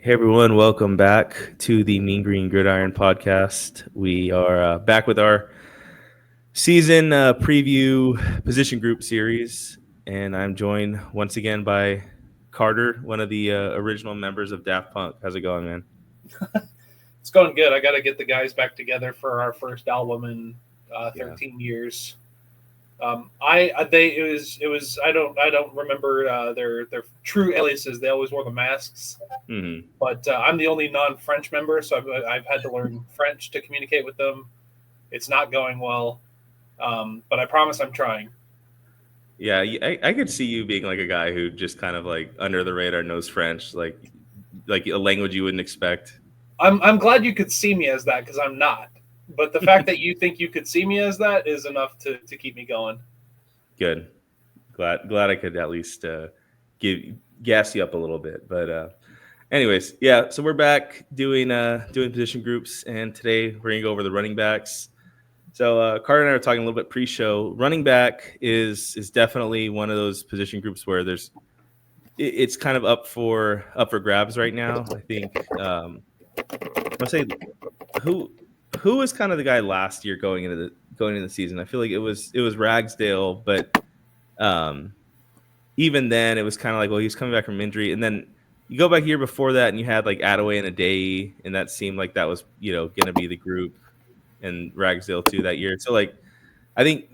Hey everyone, welcome back to the Mean Green Gridiron podcast. We are back with our season preview position group series, and I'm joined once again by Carter, one of the original members of Daft Punk. How's it going, man? It's going good. I got to get the guys back together for our first album in Yeah. 13 years. It was I don't remember their true aliases. They always wore the masks, Hmm. but I'm the only non-French member, so I've had to learn French to communicate with them. It's not going well, but I promise I'm trying. Yeah, I could see you being like a guy who just kind of like under the radar knows French, like a language you wouldn't expect. I'm glad you could see me as that because I'm not. But the fact that you think you could see me as that is enough to keep me going. Good. Glad I could at least give gas you up a little bit. But anyways, yeah. So we're back doing position groups, and today we're gonna go over the running backs. So Carter and I are talking a little bit pre-show. Running back is definitely one of those position groups where it's kind of up for grabs right now. I think I'll say who who was kind of the guy last year going into the season. I feel like it was Ragsdale, but um, even then, it was kind of like, well, he was coming back from injury, and then you go back a year before that, and you had like Attaway and Adey, and that seemed like that was going to be the group, and Ragsdale too that year. So like, I think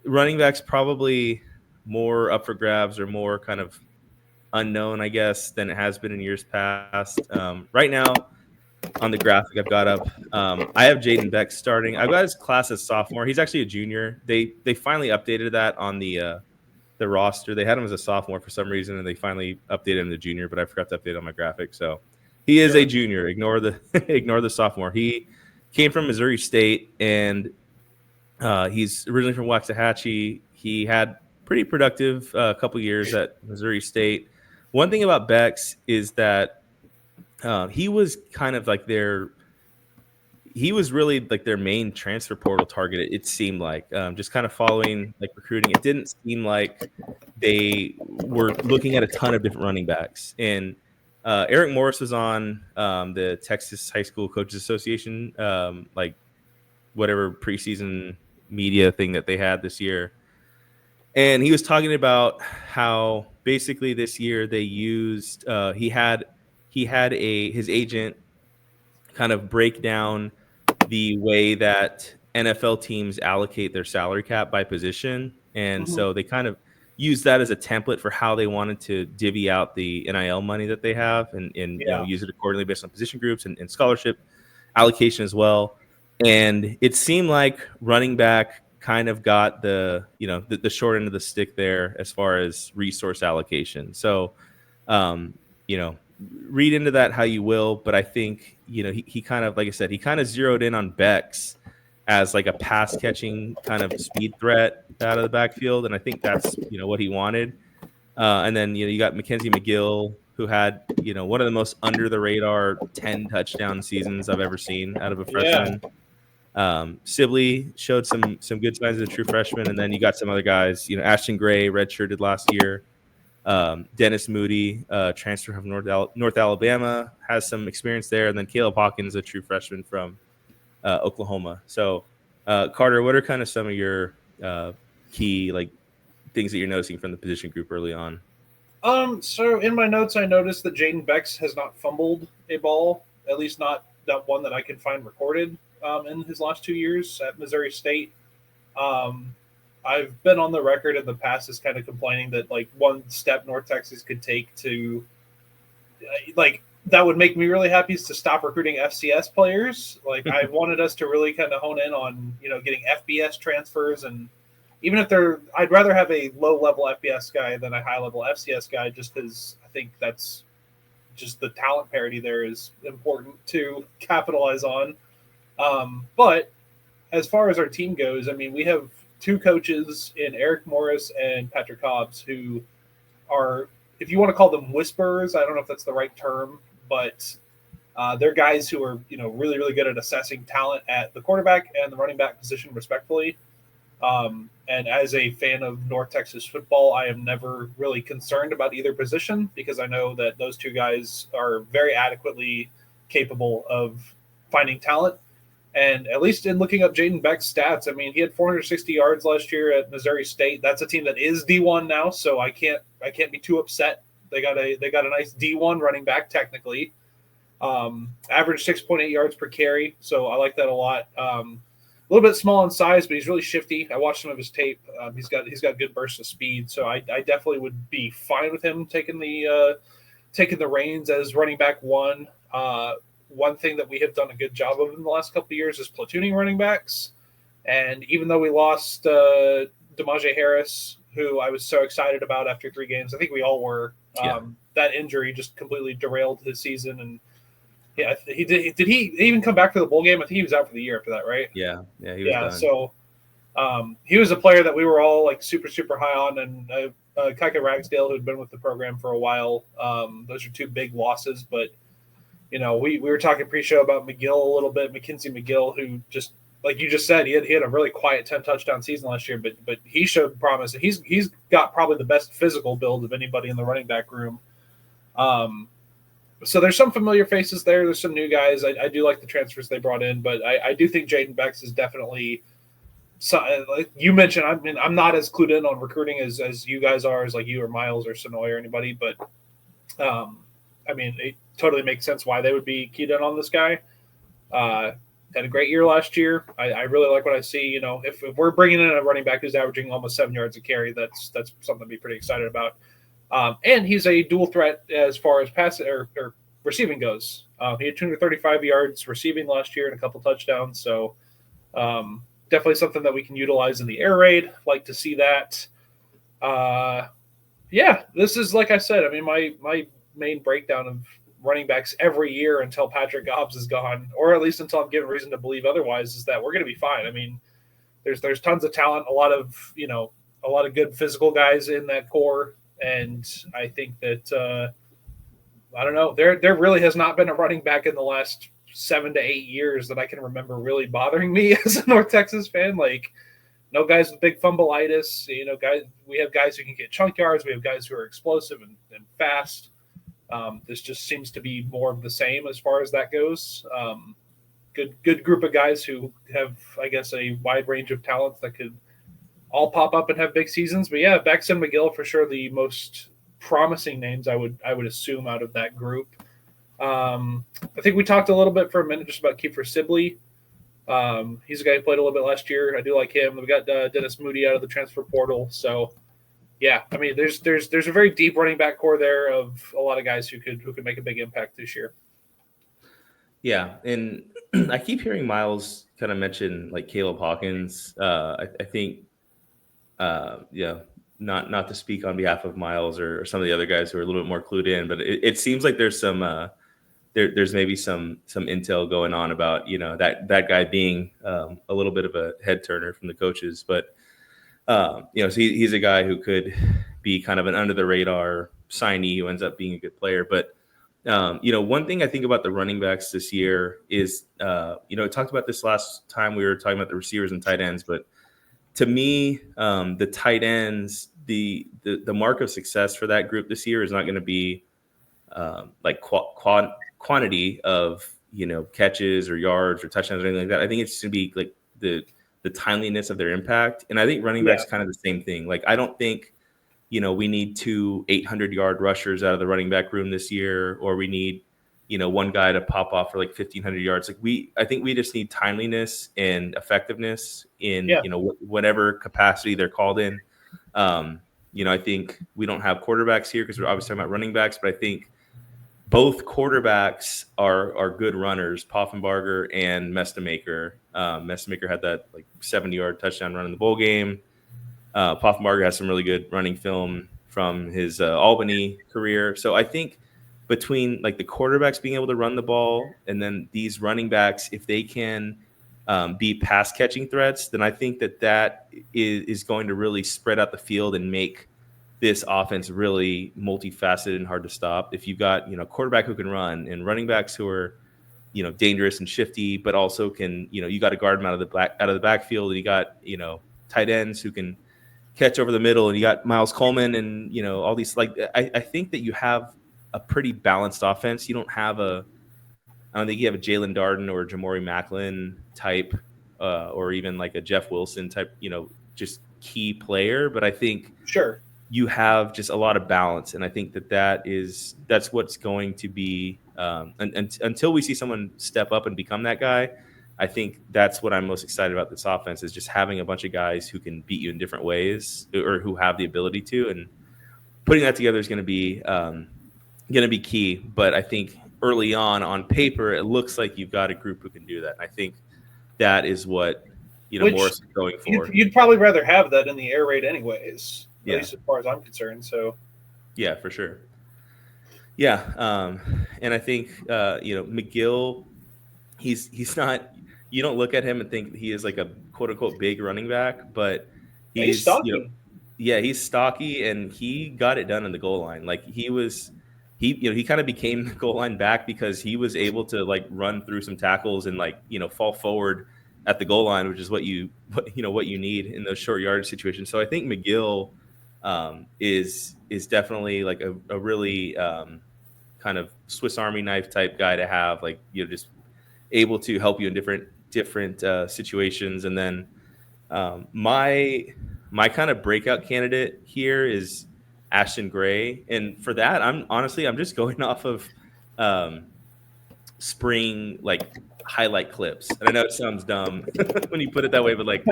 running backs probably more up for grabs or more kind of unknown, I guess, than it has been in years past. Right now, on the graphic I've got up, I have Jaden Beck starting. I've got his class as sophomore. He's actually a junior. They finally updated that on the roster. They had him as a sophomore for some reason, and they finally updated him to junior, but I forgot to update on my graphic. So he is a Sure. junior. Ignore the ignore the sophomore. He came from Missouri State, and he's originally from Waxahachie. He had pretty productive couple years at Missouri State. One thing about Bex is that he was kind of like he was really like their main transfer portal target. It seemed like just kind of following like recruiting. It didn't seem like they were looking at a ton of different running backs. And Eric Morris was on the Texas High School Coaches Association, like whatever preseason media thing that they had this year. And he was talking about how basically this year they used he had a his agent kind of break down the way that NFL teams allocate their salary cap by position. And Mhm. so they kind of use that as a template for how they wanted to divvy out the NIL money that they have and Yeah. use it accordingly based on position groups and scholarship allocation as well. And it seemed like running back kind of got the short end of the stick there as far as resource allocation. So um, you know, read into that how you will, but I think he kind of, like I said, he kind of zeroed in on Bex as like a pass catching kind of speed threat out of the backfield, and I think that's what he wanted. And then you got Mackenzie McGill, who had one of the most under the radar 10 touchdown seasons I've ever seen out of a Yeah. freshman. Sibley showed some good signs as a true freshman, and then you got some other guys. Ashton Gray redshirted last year. Dennis Moody, transfer from North Alabama, has some experience there, and then Caleb Hawkins, a true freshman from Oklahoma. So, Carter, what are kind of some of your key like things that you're noticing from the position group early on? So in my notes, I noticed that Jaden Bex has not fumbled a ball, at least not that one that I can find recorded in his last 2 years at Missouri State. Um, I've been on the record in the past as kind of complaining that like one step North Texas could take to like that would make me really happy is to stop recruiting FCS players. Like I wanted us to really kind of hone in on getting FBS transfers and even if I'd rather have a low level FBS guy than a high level FCS guy just because I think that's just the talent parity there is important to capitalize on. But as far as our team goes, I mean, we have two coaches in Eric Morris and Patrick Hobbs who are, if you want to call them whisperers, I don't know if that's the right term, but they're guys who are really really good at assessing talent at the quarterback and the running back position respectfully. And as a fan of North Texas football, I am never really concerned about either position because I know that those two guys are very adequately capable of finding talent. And at least in looking up Jaden Beck's stats, I mean, he had 460 yards last year at Missouri State. That's a team that is D1 now, so I can't be too upset. They got a nice D1 running back technically. Average 6.8 yards per carry, so I like that a lot. A little bit small in size, but he's really shifty. I watched some of his tape. He's got good bursts of speed, so I definitely would be fine with him taking the reins as running back one. One thing that we have done a good job of in the last couple of years is platooning running backs. And even though we lost Demaje Harris, who I was so excited about after 3 games, I think we all were. That injury just completely derailed his season. And yeah, he did. Did he even come back for the bowl game? I think he was out for the year after that, right? Yeah, he was done. So he was a player that we were all like super, super high on. And Kaika Ragsdale, who had been with the program for a while, those are 2 big losses. But we were talking pre-show about McGill a little bit, Mackenzie McGill, who just like you just said, he had a really quiet 10 touchdown season last year, but he showed promise. He's got probably the best physical build of anybody in the running back room. So there's some familiar faces there. There's some new guys. I do like the transfers they brought in, but I do think Jaden Bex is definitely. So, like you mentioned, I mean, I'm not as clued in on recruiting as you guys are, as like you or Miles or Sonoy or anybody, but I mean, it totally makes sense why they would be keyed in on this guy. Had a great year last year. I really like what I see. If we're bringing in a running back who's averaging almost 7 yards a carry, that's something to be pretty excited about. And he's a dual threat as far as pass or receiving goes. He had 235 yards receiving last year and a couple touchdowns. So definitely something that we can utilize in the air raid. Like to see that. Yeah, this is, like I said, I mean, my main breakdown of running backs every year until Patrick Gobbs is gone, or at least until I'm given reason to believe otherwise, is that we're going to be fine. I mean, there's tons of talent, a lot of good physical guys in that core. And I think that I don't know. There really has not been a running back in the last 7 to 8 years that I can remember really bothering me as a North Texas fan. Like, no guys with big fumbleitis. Guys. We have guys who can get chunk yards. We have guys who are explosive and fast. This just seems to be more of the same as far as that goes. Good group of guys who have, I guess, a wide range of talents that could all pop up and have big seasons. But yeah, Bex and McGill for sure the most promising names I would assume out of that group. I think we talked a little bit for a minute just about Kiefer Sibley. He's a guy who played a little bit last year. I do like him. We got Dennis Moody out of the transfer portal. So yeah, I mean, there's a very deep running back core there of a lot of guys who could make a big impact this year. Yeah, and I keep hearing Miles kind of mention like Caleb Hawkins. I think, not to speak on behalf of Miles or some of the other guys who are a little bit more clued in, but it seems like there's some there's maybe some intel going on about that guy being a little bit of a head turner from the coaches, but. So he's a guy who could be kind of an under the radar signee who ends up being a good player. But, one thing I think about the running backs this year is, we talked about this last time we were talking about the receivers and tight ends. But to me, the tight ends, the mark of success for that group this year is not going to be like quantity of, catches or yards or touchdowns or anything like that. I think it's going to be like the timeliness of their impact. And I think running back's kind of the same thing. Like, I don't think, we need 2 800-yard rushers out of the running back room this year, or we need, one guy to pop off for like 1,500 yards. Like I think we just need timeliness and effectiveness in, whatever capacity they're called in. I think we don't have quarterbacks here because we're obviously talking about running backs, but I think both quarterbacks are good runners, Poffenbarger and Mestemaker. Mestemaker had that like 70-yard touchdown run in the bowl game. Poffenbarger has some really good running film from his Albany career. So I think between like the quarterbacks being able to run the ball and then these running backs, if they can be pass catching threats, then I think that is going to really spread out the field and make this offense really multifaceted and hard to stop. If you've got, quarterback who can run and running backs who are, dangerous and shifty, but also can, you got to guard them out of the backfield. And you got, tight ends who can catch over the middle, and you got Miles Coleman, and all these. Like I think that you have a pretty balanced offense. You don't have I don't think you have a Jalen Darden or a Jamori Macklin type, or even like a Jeff Wilson type, just key player. But I think Sure. you have just a lot of balance, and I think that's what's going to be until we see someone step up and become that guy. I think that's what I'm most excited about this offense, is just having a bunch of guys who can beat you in different ways, or who have the ability to, and putting that together is going to be key. But I think early on paper, it looks like you've got a group who can do that. And I think that is what Morris is going for. You'd probably rather have that in the air raid anyways, at Yeah. least as far as I'm concerned. So yeah, for sure. Yeah. And I think McGill, he's not, you don't look at him and think he is like a quote unquote big running back, but he's stocky. He's stocky, and he got it done in the goal line. Like he kind of became the goal line back because he was able to like run through some tackles and fall forward at the goal line, which is what you need in those short yardage situations. So I think McGill is definitely like a really kind of Swiss Army knife type guy to have, like just able to help you in different situations. And then my kind of breakout candidate here is Ashton Gray, and for that, I'm just going off of spring like highlight clips. And I know it sounds dumb when you put it that way, but like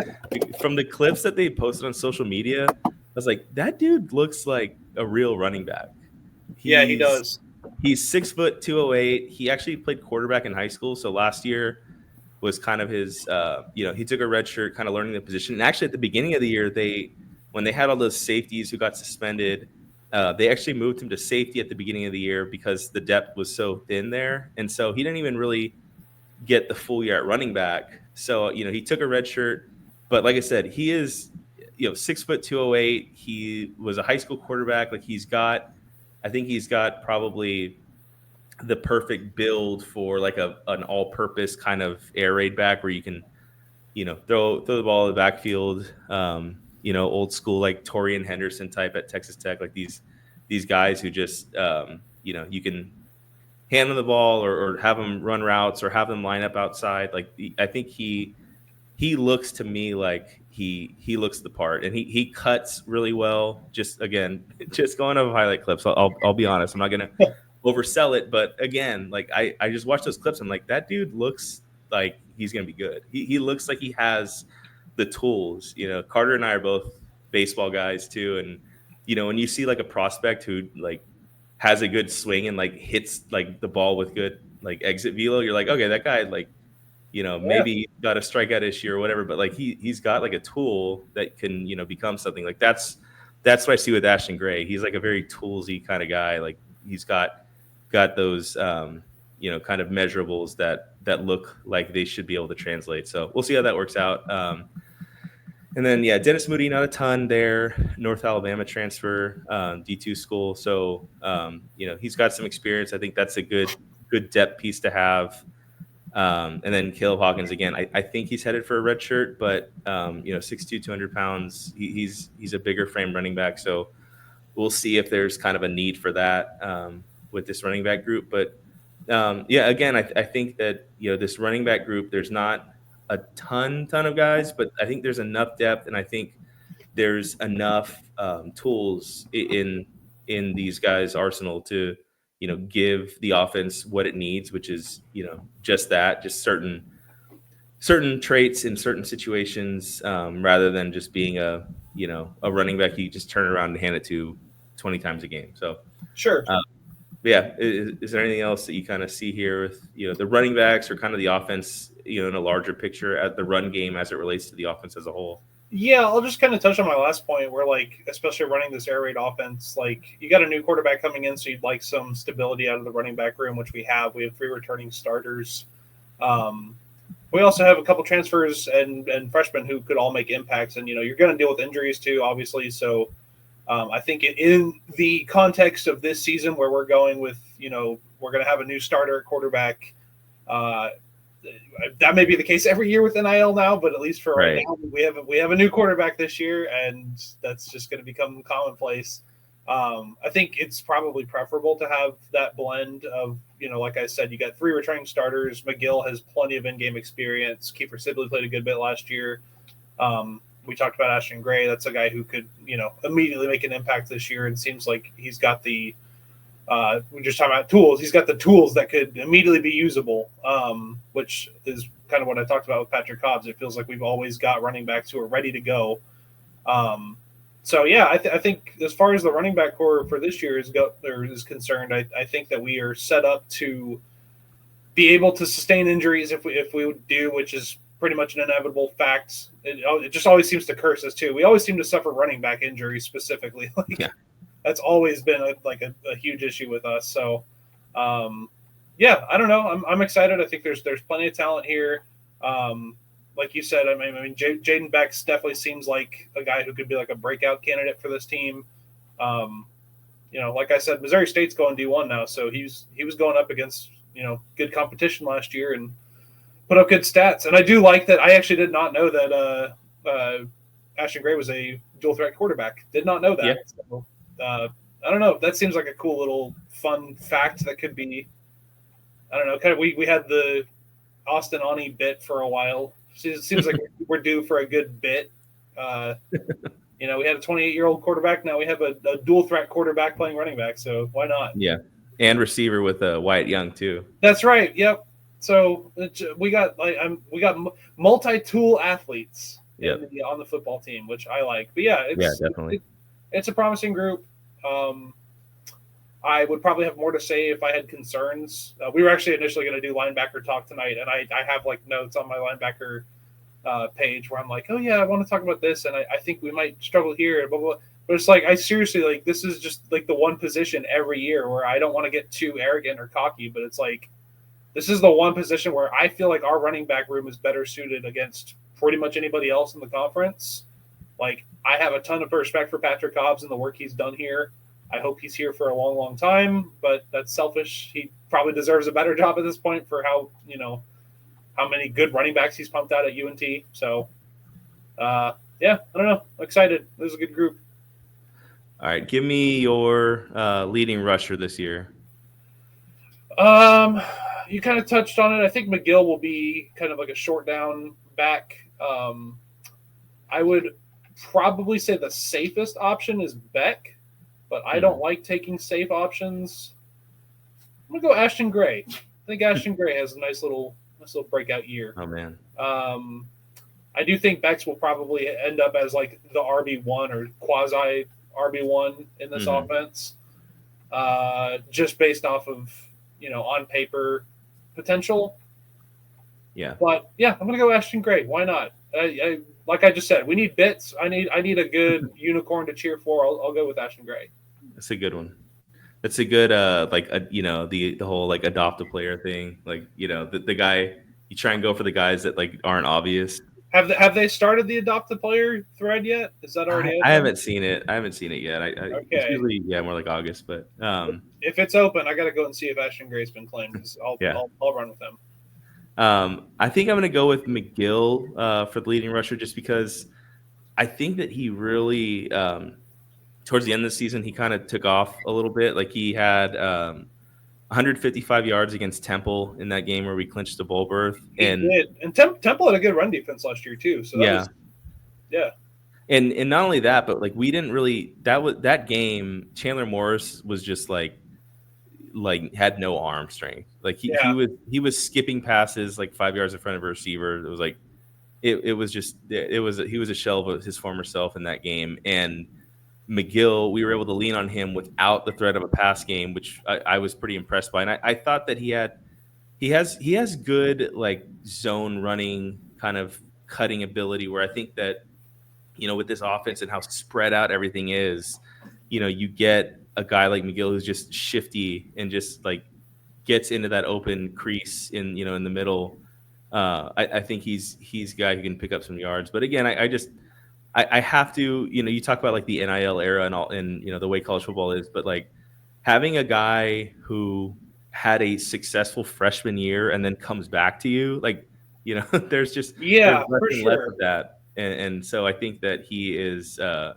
from the clips that they posted on social media, I was like, that dude looks like a real running back. Yeah, he does. He's 6 foot 208. He actually played quarterback in high school, so last year was kind of his, he took a red shirt, kind of learning the position. And actually, at the beginning of the year, when they had all those safeties who got suspended, they actually moved him to safety at the beginning of the year because the depth was so thin there. And so he didn't even really get the full year at running back. So, he took a red shirt. But like I said, he is, 6 foot 208. He was a high school quarterback. Like I think he's got probably the perfect build for like an all-purpose kind of air raid back where you can, throw the ball in the backfield, old school like Torian Henderson type at Texas Tech, like these guys who just, you can hand them the ball or have them run routes or have them line up outside. Like I think he looks to me like he looks the part, and he cuts really well. Just again, just going over highlight clips. I'll be honest. I'm not gonna oversell it, but again, like I just watched those clips. I'm like, that dude looks like he's gonna be good. He looks like he has the tools. Carter and I are both baseball guys too, and when you see like a prospect who like has a good swing and like hits like the ball with good like exit velo, you're like, okay, that guy like maybe got a strikeout issue or whatever, but like he's got like a tool that can become something. Like that's what I see with Ashton Gray. He's like a very toolsy kind of guy. Like he's got those kind of measurables that look like they should be able to translate. So we'll see how that works out. And then Dennis Moody, not a ton there. North Alabama transfer, D2 school. So he's got some experience. I think that's a good depth piece to have. And then Caleb Hawkins again. I think he's headed for a red shirt, but 6'2", 200 pounds. He's a bigger frame running back. So we'll see if there's kind of a need for that with this running back group. But again, I think that this running back group, there's not a ton of guys, but I think there's enough depth, and I think there's enough tools in these guys' arsenal to give the offense what it needs, which is just certain traits in certain situations, rather than just being a running back you just turn around and hand it to 20 times a game. So sure. Is there anything else that you kind of see here with the running backs or kind of the offense in a larger picture at the run game as it relates to the offense as a whole? Yeah, I'll just kind of touch on my last point where, like, especially running this air raid offense, like, you got a new quarterback coming in, so you'd like some stability out of the running back room, which we have. We have 3 returning starters. We also have a couple transfers and freshmen who could all make impacts, and you're going to deal with injuries too, obviously. So I think in the context of this season where we're going with, we're going to have a new starter quarterback. that may be the case every year with NIL now, but at least for right Right. now, we have a new quarterback this year, and that's just going to become commonplace. I think it's probably preferable to have that blend of, like I said, you got 3 returning starters. McGill has plenty of in-game experience. Kiefer Sibley played a good bit last year. We talked about Ashton Gray. That's a guy who could, immediately make an impact this year, and seems like he's got the we're just talking about tools. He's got the tools that could immediately be usable, which is kind of what I talked about with Patrick Cobbs. It feels like we've always got running backs who are ready to go. So yeah, I think as far as the running back core for this year is concerned, I think that we are set up to be able to sustain injuries if we do, which is pretty much an inevitable fact. It just always seems to curse us too. We always seem to suffer running back injuries specifically. Yeah. That's always been a huge issue with us. So, yeah, I don't know. I'm excited. I think there's plenty of talent here. Like you said, I mean, Jaden Bex definitely seems like a guy who could be like a breakout candidate for this team. Like I said, Missouri State's going D1 now, so he was going up against good competition last year and put up good stats. And I do like that. I actually did not know that Ashton Gray was a dual threat quarterback. Did not know that. Yeah. So, I don't know. That seems like a cool little fun fact that could be. I don't know. Kind of, we had the Austin Ani bit for a while. It seems like we're due for a good bit. We had a 28-year-old quarterback. Now we have a dual threat quarterback playing running back. So why not? Yeah, and receiver with Wyatt Young too. That's right. Yep. So we got multi-tool athletes. Yep. On the football team, which I like. But yeah, definitely. It's a promising group. I would probably have more to say if I had concerns. We were actually initially going to do linebacker talk tonight, and I have notes on my linebacker page where I'm like, oh yeah, I want to talk about this, and I think we might struggle here, and blah, blah, blah. But it's I seriously this is just the one position every year where I don't want to get too arrogant or cocky, but it's this is the one position where I feel like our running back room is better suited against pretty much anybody else in the conference. I have a ton of respect for Patrick Cobbs and the work he's done here. I hope he's here for a long, long time, but that's selfish. He probably deserves a better job at this point for how many good running backs he's pumped out at UNT. So, yeah, I don't know. I'm excited. This is a good group. All right, give me your leading rusher this year. You kind of touched on it. I think McGill will be kind of like a short down back. I would probably say the safest option is Beck, but I don't like taking safe options. I'm gonna go Ashton Gray. I think Ashton Gray has a nice little breakout year. Oh man. I do think Bex will probably end up as the RB1 or quasi RB1 in this offense, just based off of on paper potential. Yeah. But yeah, I'm gonna go Ashton Gray. Why not? Like I just said, we need bits. I need a good unicorn to cheer for. I'll go with Ashton Gray. That's a good one. That's a good the whole adopt a player thing. The guy, you try and go for the guys that aren't obvious. Have they started the adopt a player thread yet? Is that already? I haven't seen it. I haven't seen it yet. Okay. It's usually more like August, but if it's open, I got to go and see if Ashton Gray's been claimed. I'll run with him. I think I'm going to go with McGill for the leading rusher, just because I think that he really, towards the end of the season, he kind of took off a little bit. He had 155 yards against Temple in that game where we clinched the bowl berth. He did. And Temple had a good run defense last year too. So yeah. And not only that, but we didn't really that game. Chandler Morris was just had no arm strength. He was skipping passes 5 yards in front of a receiver. It was he was a shell of his former self in that game. And McGill, we were able to lean on him without the threat of a pass game, which I was pretty impressed by. And I thought that he has good zone running kind of cutting ability, where I think that with this offense and how spread out everything is, you get a guy like McGill who's just shifty and just gets into that open crease in the middle. I think he's a guy who can pick up some yards. But again, I have to, you talk about the NIL era and all, and the way college football is, but having a guy who had a successful freshman year and then comes back to you, like, there's Yeah, less for and less sure. of that, and so I think that he is, I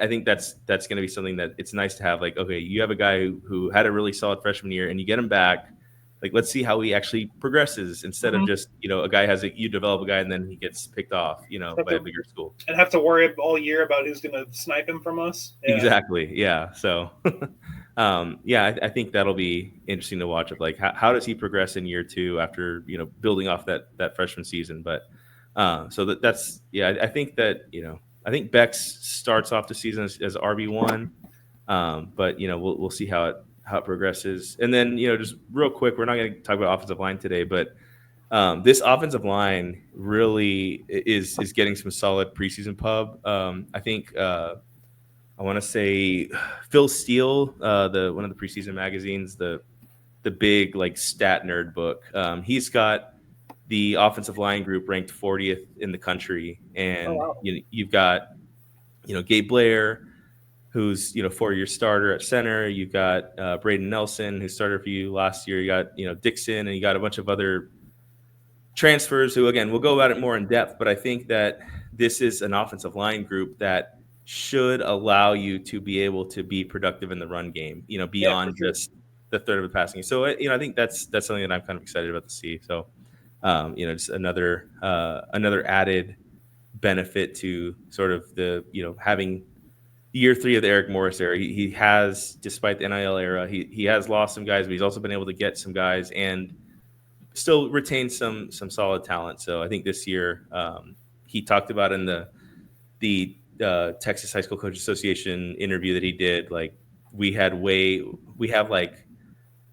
think that's going to be something that it's nice to have. Like, okay, you have a guy who had a really solid freshman year, and you get him back. Like, let's see how he actually progresses instead of Mhm. just, a guy you develop a guy and then he gets picked off, Have by a to bigger school. and have to worry all year about who's going to snipe him from us. Yeah, Exactly. Yeah. So, yeah, I think that'll be interesting to watch. Of like, how does he progress in year two after building off that freshman season? But so that's yeah, I think that I think Bex starts off the season as RB1, but we'll see how it progresses. And then just real quick, we're not going to talk about offensive line today, but this offensive line really is getting some solid preseason pub. I think. I want to say Phil Steele, the one of the preseason magazines, the big like stat nerd book. He's got the offensive line group ranked 40th in the country, oh and wow. you've got Gabe Blair, who's 4-year starter at center. You've got Braden Nelson, who started for you last year. You got Dixon, and you got a bunch of other transfers who, again, we'll go about it more in depth, but I think that this is an offensive line group that should allow you to be able to be productive in the run game, Yeah, for beyond sure. just the third of the passing game. So, I think that's something that I'm kind of excited about to see. So, just another added benefit to sort of the, having year 3 of the Eric Morris era. He has, despite the NIL era, he has lost some guys, but he's also been able to get some guys and still retain some solid talent. So I think this year, he talked about in the Texas High School Coach Association interview that he did, like we have like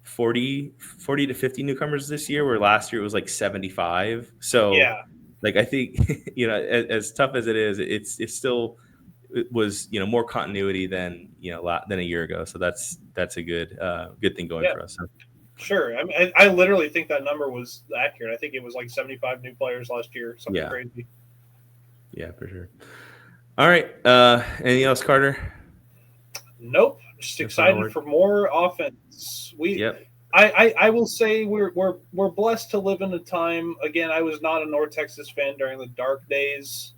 40 to 50 newcomers this year, where last year it was like 75. So Yeah, like I think as tough as it is, it's still, it was more continuity than than a year ago. So that's a good thing going yeah, for us. So, sure. I mean, I literally think that number was accurate. I think it was like 75 new players last year, something yeah, crazy. yeah, for sure. All right. Anything else, Carter? Nope. Just Your final excited word? for more offense. Yep. I will say we're blessed to live in a time. Again, I was not a North Texas fan during the dark days.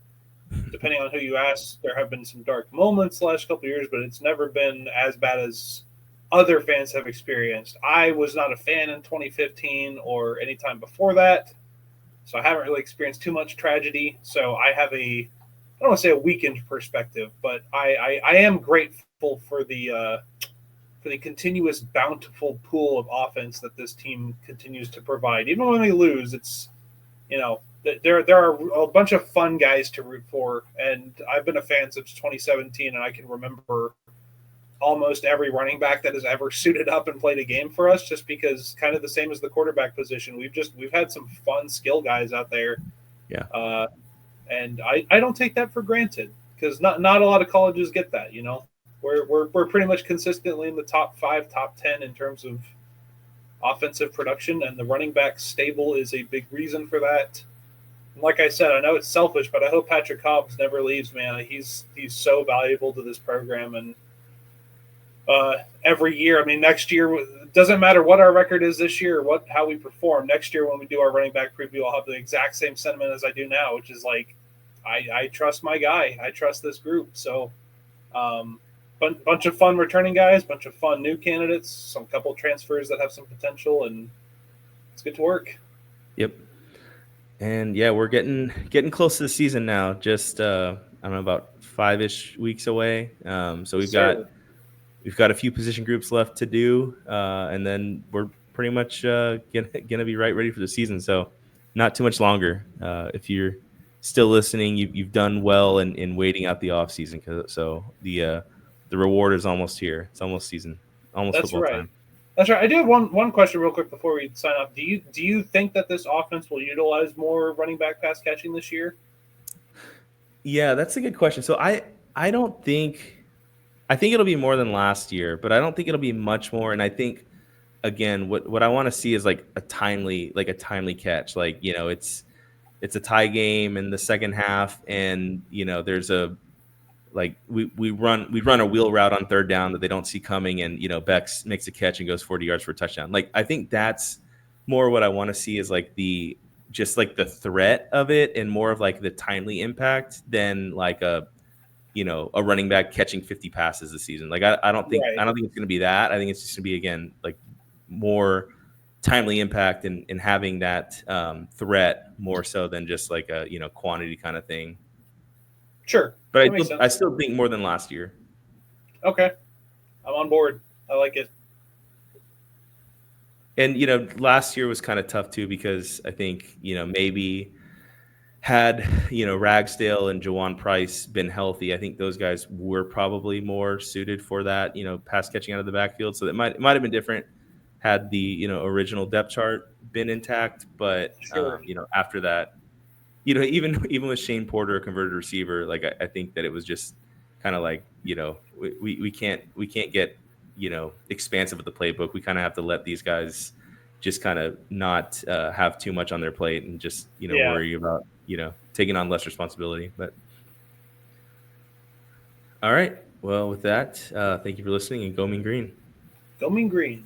Depending on who you ask, there have been some dark moments the last couple of years, but it's never been as bad as other fans have experienced. I was not a fan in 2015 or any time before that, so I haven't really experienced too much tragedy. So I have I don't want to say a weakened perspective, but I am grateful for the continuous bountiful pool of offense that this team continues to provide. Even when we lose, it's there are a bunch of fun guys to root for, and I've been a fan since 2017, and I can remember almost every running back that has ever suited up and played a game for us, just because kind of the same as the quarterback position. We've had some fun skill guys out there, Yeah. and I don't take that for granted, because not a lot of colleges get that. We're pretty much consistently in the top 5, top 10 in terms of offensive production, and the running back stable is a big reason for that. And like I said, I know it's selfish, but I hope Patrick Cobbs never leaves, man. He's so valuable to this program, and every year, I mean, next year, it doesn't matter what our record is this year or how we perform. Next year, when we do our running back preview, I'll have the exact same sentiment as I do now, which is like, I trust my guy, I trust this group. So, bunch of fun returning guys, bunch of fun new candidates, some couple transfers that have some potential, and let's get to work. Yep. And yeah, we're getting close to the season now. Just I don't know, about 5-ish weeks away. So Yes, sir. we've got a few position groups left to do, and then we're pretty much gonna be ready for the season. So not too much longer. If you're still listening, you've done well in waiting out the off season. So the reward is almost here. It's almost season, almost That's football right. time. That's right. I do have one question real quick before we sign off. Do you think that this offense will utilize more running back pass catching this year? Yeah, that's a good question. So I don't think. I think it'll be more than last year, but I don't think it'll be much more. And I think, again, what I want to see is like a timely catch. Like, it's a tie game in the second half, and there's like we run a wheel route on third down that they don't see coming, and Bex makes a catch and goes 40 yards for a touchdown. Like I think that's more what I want to see is like the just like the threat of it and more of like the timely impact than like a running back catching 50 passes this season. Like I Right. don't think it's going to be that. I think it's just going to be again like more timely impact and having that threat more so than just like a quantity kind of thing. Sure. But That makes I sense. still think more than last year. Okay. I'm on board. I like it. And last year was kind of tough too because I think maybe had Ragsdale and Jawan Price been healthy, I think those guys were probably more suited for that pass catching out of the backfield. So it might have been different had the original depth chart been intact. But Sure. after that, even with Shane Porter, a converted receiver, like I think that it was just kind of like we can't get expansive with the playbook. We kind of have to let these guys just kind of not have too much on their plate and just Yeah. worry about taking on less responsibility. But all right, well with that, thank you for listening and go Mean Green. Go Mean Green.